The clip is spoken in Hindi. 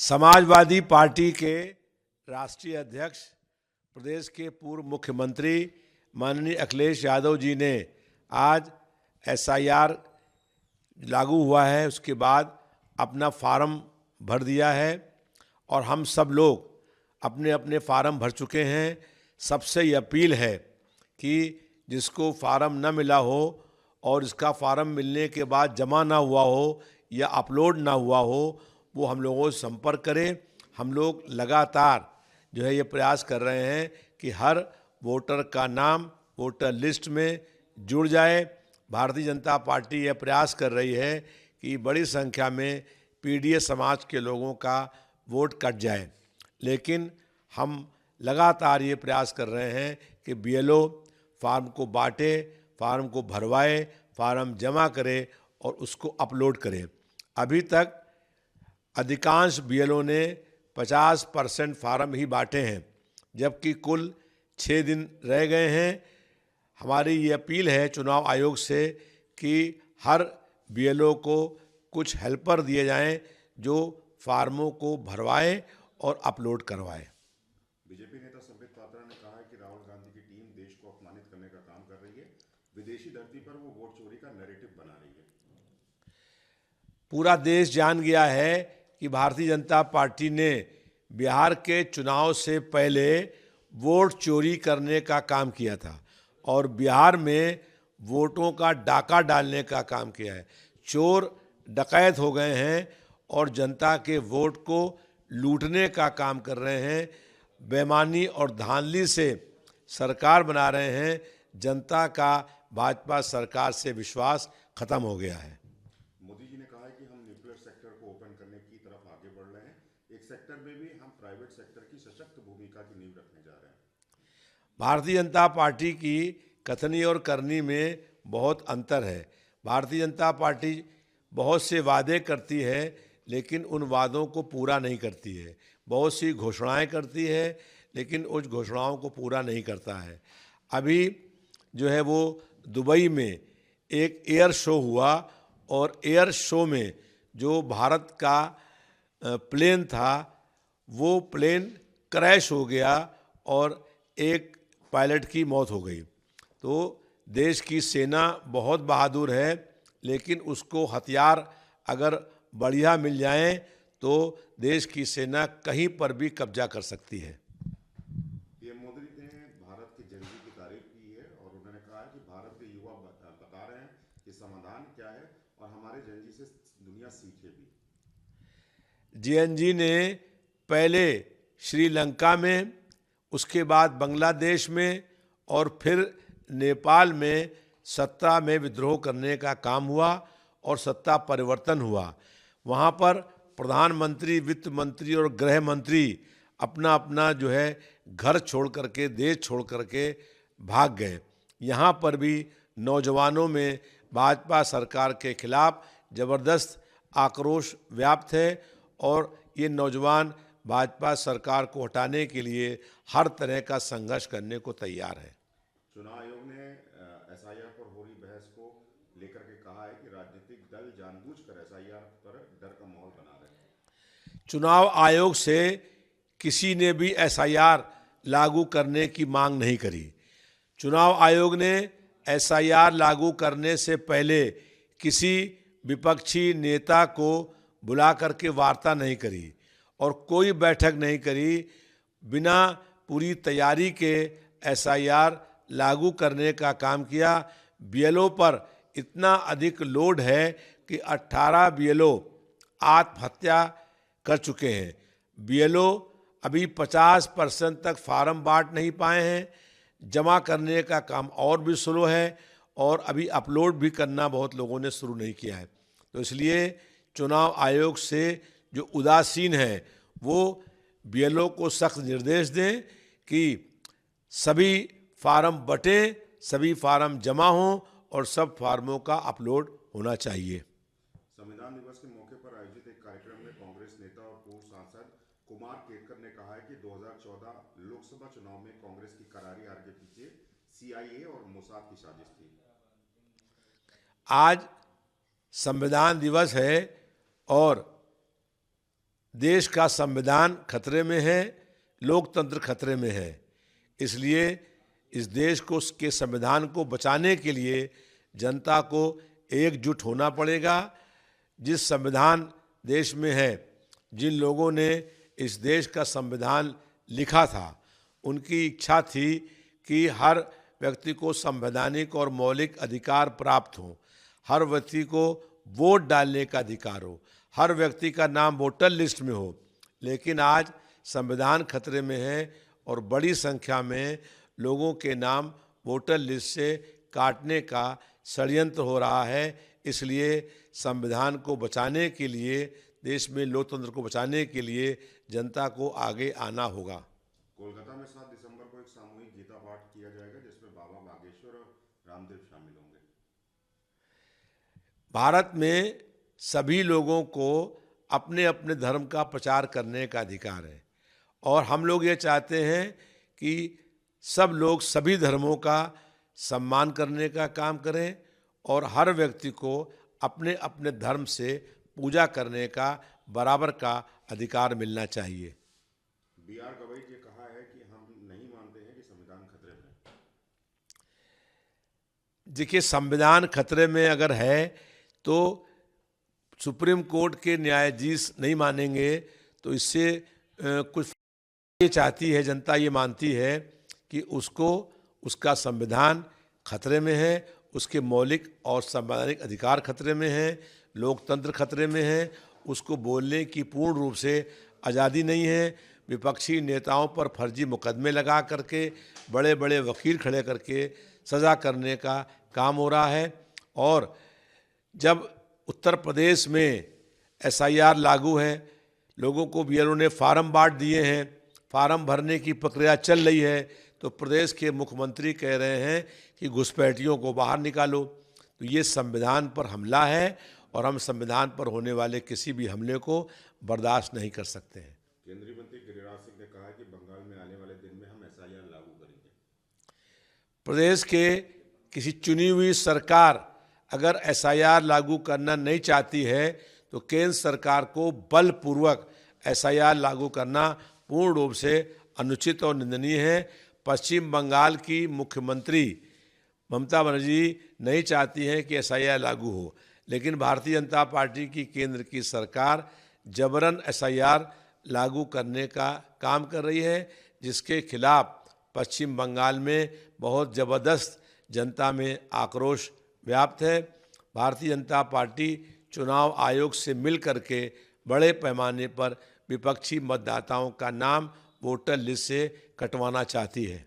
समाजवादी पार्टी के राष्ट्रीय अध्यक्ष, प्रदेश के पूर्व मुख्यमंत्री माननीय अखिलेश यादव जी ने आज एसआईआर लागू हुआ है उसके बाद अपना फार्म भर दिया है और हम सब लोग अपने अपने फार्म भर चुके हैं। सबसे ये अपील है कि जिसको फार्म न मिला हो और इसका फार्म मिलने के बाद जमा ना हुआ हो या अपलोड ना हुआ हो, वो हम लोगों से संपर्क करें। हम लोग लगातार जो है ये प्रयास कर रहे हैं कि हर वोटर का नाम वोटर लिस्ट में जुड़ जाए। भारतीय जनता पार्टी यह प्रयास कर रही है कि बड़ी संख्या में पीडीए समाज के लोगों का वोट कट जाए, लेकिन हम लगातार ये प्रयास कर रहे हैं कि बीएलओ फार्म को बांटे, फार्म को भरवाए, फार्म जमा करे और उसको अपलोड करें। अभी तक अधिकांश बीएलओ ने 50% फार्म ही बांटे हैं, जबकि कुल 6 दिन रह गए हैं। हमारी ये अपील है चुनाव आयोग से कि हर बीएलओ को कुछ हेल्पर दिए जाएं जो फार्मों को भरवाएं और अपलोड करवाएं। बीजेपी नेता संबित पात्रा ने कहा है कि राहुल गांधी की टीम देश को अपमानित करने का काम कर रही है। विदेशी धरती पर वो वोट चोरी का नैरेटिव बना रही है। पूरा देश जान गया है कि भारतीय जनता पार्टी ने बिहार के चुनाव से पहले वोट चोरी करने का काम किया था और बिहार में वोटों का डाका डालने का काम किया है। चोर डकैत हो गए हैं और जनता के वोट को लूटने का काम कर रहे हैं। बेईमानी और धांधली से सरकार बना रहे हैं। जनता का भाजपा सरकार से विश्वास खत्म हो गया है। मोदी जी ने कहा है कि हम न्यूक्लियर सेक्टर को ओपन करने की तरफ आगे बढ़ रहे हैं। एक सेक्टर में भी हम प्राइवेट सेक्टर की सशक्त भूमिका की नींव रखने जा रहे हैं। भारतीय जनता पार्टी की कथनी और करनी में बहुत अंतर है। भारतीय जनता पार्टी बहुत से वादे करती है, लेकिन उन वादों को पूरा नहीं करती है। बहुत सी घोषणाएं करती है, लेकिन उस घोषणाओं को पूरा नहीं करता है। अभी जो है वो दुबई में एक एयर शो हुआ और एयर शो में जो भारत का प्लेन था वो प्लेन क्रैश हो गया और एक पायलट की मौत हो गई। तो देश की सेना बहुत बहादुर है, लेकिन उसको हथियार अगर बढ़िया मिल जाएं तो देश की सेना कहीं पर भी कब्जा कर सकती है। पीएम मोदी ने भारत के जेन ज़ी की तारीफ की है और उन्होंने कहा है कि भारत के युवा बता रहे हैं कि समाधान क्या है और हमारे जेन ज़ी से दुनिया सीखे भी। जेएनजी ने पहले श्रीलंका में, उसके बाद बांग्लादेश में और फिर नेपाल में सत्ता में विद्रोह करने का काम हुआ और सत्ता परिवर्तन हुआ। वहाँ पर प्रधानमंत्री, वित्त मंत्री और गृह मंत्री अपना अपना जो है घर छोड़ करके, देश छोड़ करके भाग गए। यहाँ पर भी नौजवानों में भाजपा सरकार के खिलाफ ज़बरदस्त आक्रोश व्याप्त है और ये नौजवान भाजपा सरकार को हटाने के लिए हर तरह का संघर्ष करने को तैयार है। चुनाव आयोग ने एसआईआर पर हो रही बहस को लेकर के कहा है कि राजनीतिक दल जानबूझकर एसआईआर पर डर का माहौल बना रहे हैं। चुनाव आयोग से किसी ने भी एसआईआर लागू करने की मांग नहीं करी। चुनाव आयोग ने एसआईआर लागू करने से पहले किसी विपक्षी नेता को बुला करके वार्ता नहीं करी और कोई बैठक नहीं करी। बिना पूरी तैयारी के एसआईआर लागू करने का काम किया। बीएलओ पर इतना अधिक लोड है कि 18 बीएलओ आत्महत्या कर चुके हैं। बीएलओ अभी 50% तक फार्म बांट नहीं पाए हैं। जमा करने का काम और भी स्लो है और अभी अपलोड भी करना बहुत लोगों ने शुरू नहीं किया है। तो इसलिए चुनाव आयोग से जो उदासीन है वो बीएलओ को सख्त निर्देश दें कि सभी फार्म बटें, सभी फार्म जमा हों और सब फार्मों का अपलोड होना चाहिए। संविधान दिवस के मौके पर आयोजित एक कार्यक्रम में कांग्रेस नेता और पूर्व सांसद कुमार केतकर ने कहा है कि 2014 लोकसभा चुनाव में कांग्रेस की करारी हार के पीछे सीआईए और मोसाद की साजिश थी। आज संविधान दिवस है और देश का संविधान खतरे में है, लोकतंत्र खतरे में है। इसलिए इस देश को के संविधान को बचाने के लिए जनता को एकजुट होना पड़ेगा। जिस संविधान देश में है, जिन लोगों ने इस देश का संविधान लिखा था, उनकी इच्छा थी कि हर व्यक्ति को संवैधानिक और मौलिक अधिकार प्राप्त हो, हर व्यक्ति को वोट डालने का अधिकार हो, हर व्यक्ति का नाम वोटर लिस्ट में हो। लेकिन आज संविधान खतरे में है और बड़ी संख्या में लोगों के नाम वोटर लिस्ट से काटने का षड्यंत्र हो रहा है। इसलिए संविधान को बचाने के लिए, देश में लोकतंत्र को बचाने के लिए जनता को आगे आना होगा। कोलकाता में 7 दिसंबर को एक सामूहिक गीता पाठ किया जाएगा जिसमें बाबा बागेश्वर और रामदेव शामिल होंगे। भारत में सभी लोगों को अपने अपने धर्म का प्रचार करने का अधिकार है और हम लोग ये चाहते हैं कि सब लोग सभी धर्मों का सम्मान करने का काम करें और हर व्यक्ति को अपने अपने धर्म से पूजा करने का बराबर का अधिकार मिलना चाहिए। B.R. गवई जी कहा है कि हम नहीं मानते हैं कि संविधान खतरे में है। देखिए, संविधान खतरे में अगर है तो सुप्रीम कोर्ट के न्यायाधीश नहीं मानेंगे तो इससे कुछ ये चाहती है, जनता ये मानती है कि उसको उसका संविधान खतरे में है, उसके मौलिक और संवैधानिक अधिकार खतरे में हैं, लोकतंत्र खतरे में है, उसको बोलने की पूर्ण रूप से आज़ादी नहीं है। विपक्षी नेताओं पर फर्जी मुकदमे लगा करके, बड़े बड़े वकील खड़े करके सज़ा करने का काम हो रहा है। और जब उत्तर प्रदेश में SIR लागू है, लोगों को BLO ने फार्म बांट दिए हैं, फार्म भरने की प्रक्रिया चल रही है, तो प्रदेश के मुख्यमंत्री कह रहे हैं कि घुसपैठियों को बाहर निकालो। तो ये संविधान पर हमला है और हम संविधान पर होने वाले किसी भी हमले को बर्दाश्त नहीं कर सकते हैं। केंद्रीय मंत्री गिरिराज सिंह ने कहा है कि बंगाल में आने वाले दिन में हम SIR लागू करेंगे। प्रदेश के किसी चुनी हुई सरकार अगर SIR लागू करना नहीं चाहती है तो केंद्र सरकार को बलपूर्वक SIR लागू करना पूर्ण रूप से अनुचित और निंदनीय है। पश्चिम बंगाल की मुख्यमंत्री ममता बनर्जी नहीं चाहती हैं कि SIR लागू हो, लेकिन भारतीय जनता पार्टी की केंद्र की सरकार जबरन SIR लागू करने का काम कर रही है, जिसके खिलाफ पश्चिम बंगाल में बहुत ज़बरदस्त जनता में आक्रोश व्याप्त है। भारतीय जनता पार्टी चुनाव आयोग से मिल करके बड़े पैमाने पर विपक्षी मतदाताओं का नाम वोटर लिस्ट से कटवाना चाहती है।